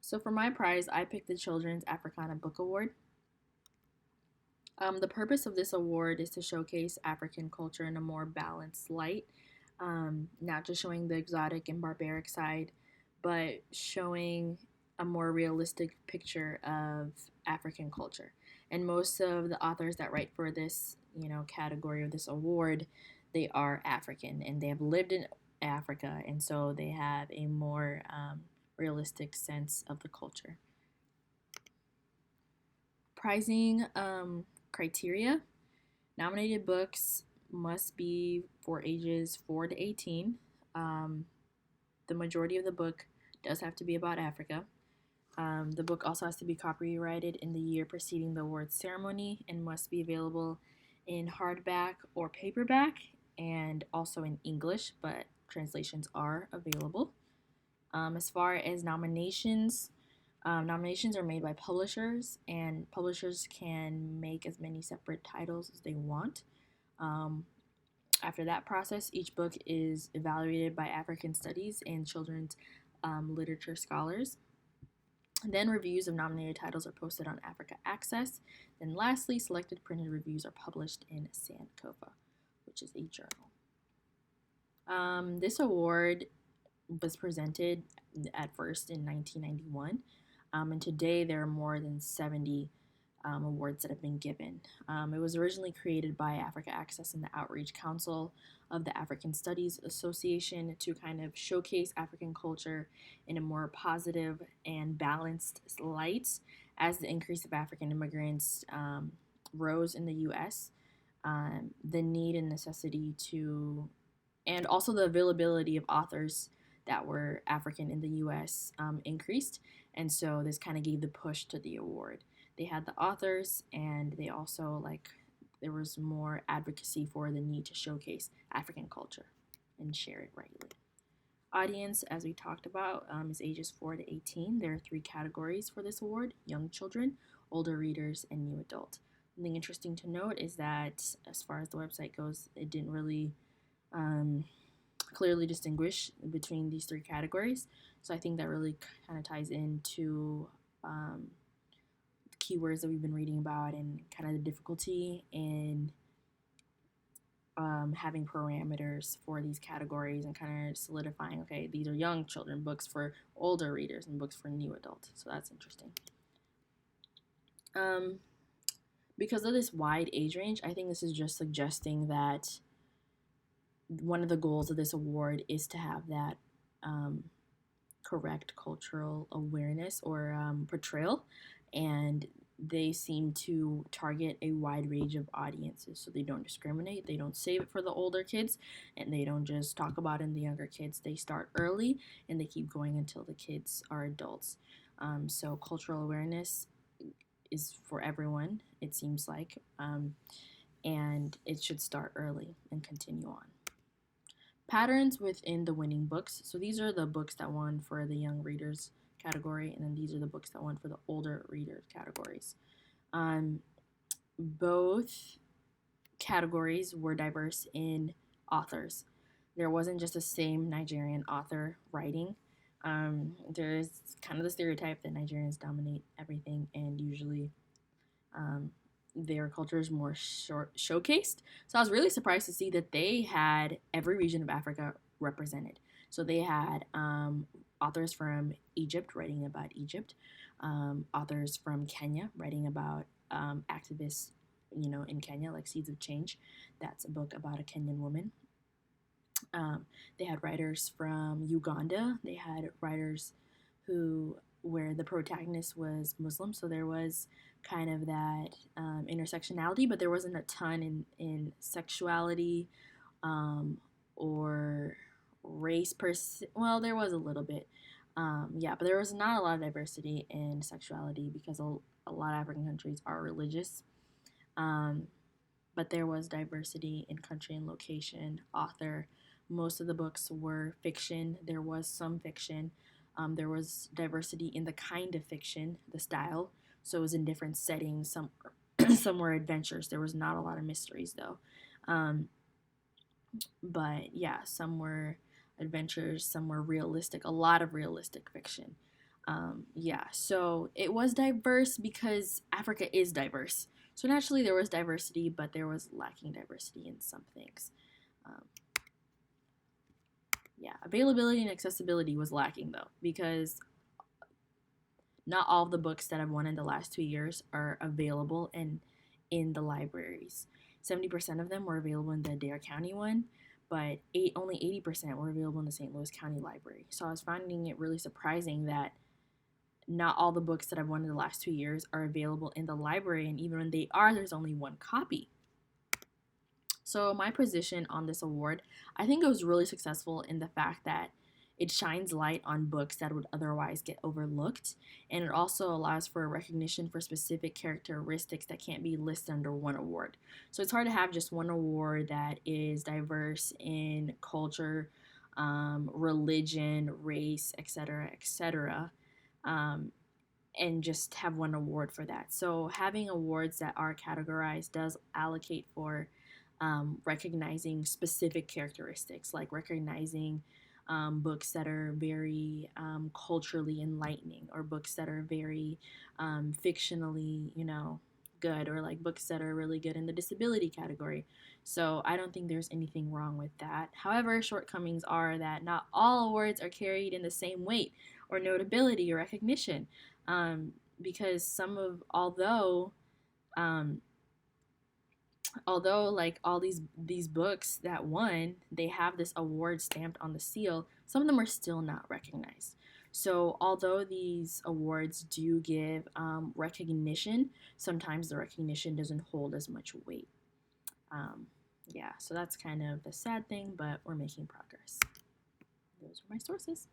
So for my prize, I picked the Children's Africana Book Award. The purpose of this award is to showcase African culture in a more balanced light, not just showing the exotic and barbaric side, but showing a more realistic picture of African culture. And most of the authors that write for this, category of this award, they are African and they have lived in Africa, and so they have a more realistic sense of the culture. Prizing criteria: nominated books must be for ages 4 to 18. Um, the majority of the book does have to be about Africa. The book also has to be copyrighted in the year preceding the awards ceremony and must be available in hardback or paperback and also in English, but translations are available. As far as nominations are made by publishers, and publishers can make as many separate titles as they want. Um, After that process, each book is evaluated by African studies and children's literature scholars. Then reviews of nominated titles are posted on Africa Access. Then lastly, selected printed reviews are published in Sankofa, which is a journal. This award was presented at first in 1991, and today there are more than 70 awards that have been given. It was originally created by Africa Access and the Outreach Council of the African Studies Association to kind of showcase African culture in a more positive and balanced light as the increase of African immigrants rose in the U.S. The need and necessity to, and also the availability of authors that were African in the U.S. Increased, and so this kind of gave the push to the award. They had the authors, and they also there was more advocacy for the need to showcase African culture and share it rightly. Audience, as we talked about, is ages 4 to 18. There are 3 categories for this award: young children, older readers, and new adult. Something interesting to note is that as far as the website goes, it didn't really um, clearly distinguish between these 3 categories. So I think that really kind of ties into the keywords that we've been reading about and kind of the difficulty in having parameters for these categories and kind of solidifying, okay, these are young children books for older readers and books for new adults. So that's interesting. Because of this wide age range, I think this is just suggesting that one of the goals of this award is to have that correct cultural awareness or portrayal, and they seem to target a wide range of audiences. So they don't discriminate, they don't save it for the older kids, and they don't just talk about it in the younger kids. They start early and they keep going until the kids are adults. So cultural awareness is for everyone, it seems like, and it should start early and continue on. Patterns within the winning books. So these are the books that won for the young readers category, and then these are the books that won for the older readers categories. Both categories were diverse in authors. There wasn't just the same Nigerian author writing. There's kind of the stereotype that Nigerians dominate everything, and usually their culture is more showcased. So I was really surprised to see that they had every region of Africa represented. So they had authors from Egypt writing about Egypt, authors from Kenya writing about activists, in Kenya, like Seeds of Change. That's a book about a Kenyan woman. They had writers from Uganda. They had writers where the protagonist was Muslim, so there was kind of that intersectionality, but there wasn't a ton in sexuality or race per se. Well, there was a little bit, yeah, but there was not a lot of diversity in sexuality because a lot of African countries are religious. But there was diversity in country and location, author. Most of the books were fiction. There was some fiction. There was diversity in the kind of fiction, the style. So it was in different settings. Some were adventures. There was not a lot of mysteries though. But yeah, some were adventures, some were realistic. A lot of realistic fiction. Yeah, so it was diverse because Africa is diverse. So naturally there was diversity, but there was lacking diversity in some things. Um, yeah, availability and accessibility was lacking though, because not all of the books that I've won in the last 2 years are available in the libraries. 70% of them were available in the Adair County one, but only 80% were available in the St. Louis County Library. So I was finding it really surprising that not all the books that I've won in the last 2 years are available in the library, and even when they are, there's only one copy. So my position on this award, I think it was really successful in the fact that it shines light on books that would otherwise get overlooked, and it also allows for recognition for specific characteristics that can't be listed under one award. So it's hard to have just one award that is diverse in culture, religion, race, etc., etc. Um, and just have one award for that. So having awards that are categorized does allocate for recognizing specific characteristics, like recognizing books that are very culturally enlightening, or books that are very fictionally, good, or like books that are really good in the disability category. So I don't think there's anything wrong with that. However, shortcomings are that not all awards are carried in the same weight or notability or recognition, um, because um, although like all these books that won, they have this award stamped on the seal, some of them are still not recognized. So although these awards do give recognition, sometimes the recognition doesn't hold as much weight. um, yeah, so that's kind of the sad thing, but we're making progress. Those are my sources.